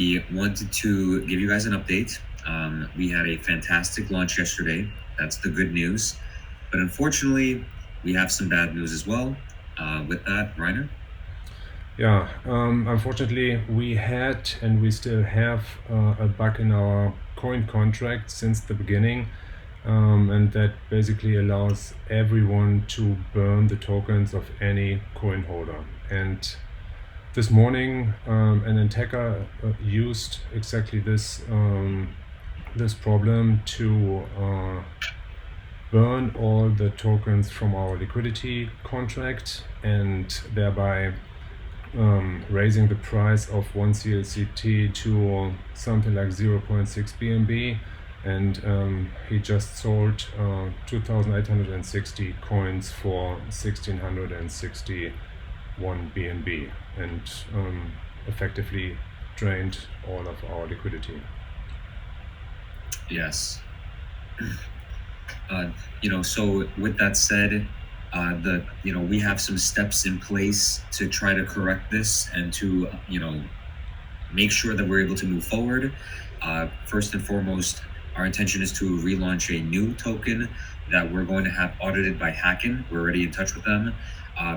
We wanted to give you guys an update. We had a fantastic launch yesterday. That's the good news. But unfortunately, we have some bad news as well. With that, Reiner? Yeah, unfortunately, we had and we still have a bug in our coin contract since the beginning, and that basically allows everyone to burn the tokens of any coin holder. And this morning, an attacker used exactly this problem to burn all the tokens from our liquidity contract and thereby raising the price of one CLCT to something like 0.6 BNB, and he just sold 2,860 coins for 1,661 BNB and effectively drained all of our liquidity. Yes. So with that said, we have some steps in place to try to correct this and to make sure that we're able to move forward. First and foremost, our intention is to relaunch a new token that we're going to have audited by Hacken. We're already in touch with them.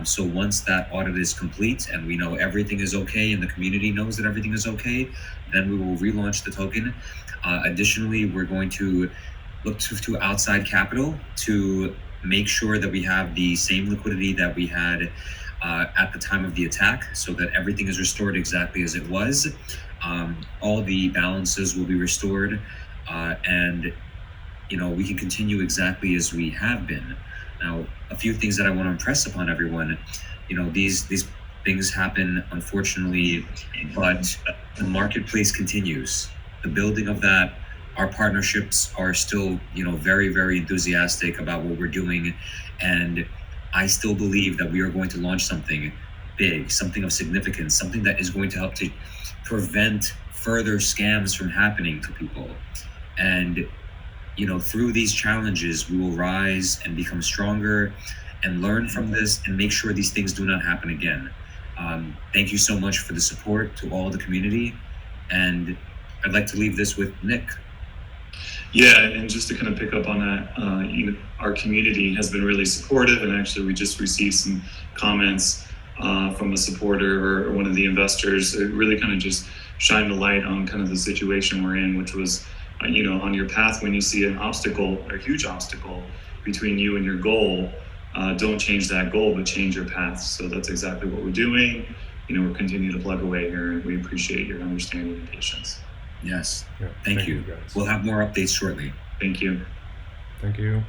So once that audit is complete and we know everything is okay and the community knows that everything is okay, then we will relaunch the token. Additionally, we're going to look to outside capital to make sure that we have the same liquidity that we had at the time of the attack, so that everything is restored exactly as it was. All the balances will be restored, and we can continue exactly as we have been. Now, a few things that I want to impress upon everyone. These things happen, unfortunately, but the marketplace continues. The building of that, our partnerships are still, very, very enthusiastic about what we're doing, and I still believe that we are going to launch something big, something of significance, something that is going to help to prevent further scams from happening to people. And through these challenges, we will rise and become stronger and learn from this and make sure these things do not happen again. Thank you so much for the support to all the community. And I'd like to leave this with Nick. Yeah, and just to kind of pick up on that, our community has been really supportive, and actually we just received some comments from a supporter or one of the investors. It really kind of just shined a light on kind of the situation we're in, which was, on your path when you see an obstacle, a huge obstacle between you and your goal, don't change that goal, but change your path. So that's exactly what we're doing. We're continuing to plug away here, and we appreciate your understanding and patience. Yes. Yeah, Thank you. guys. We'll have more updates shortly. Thank you. Thank you.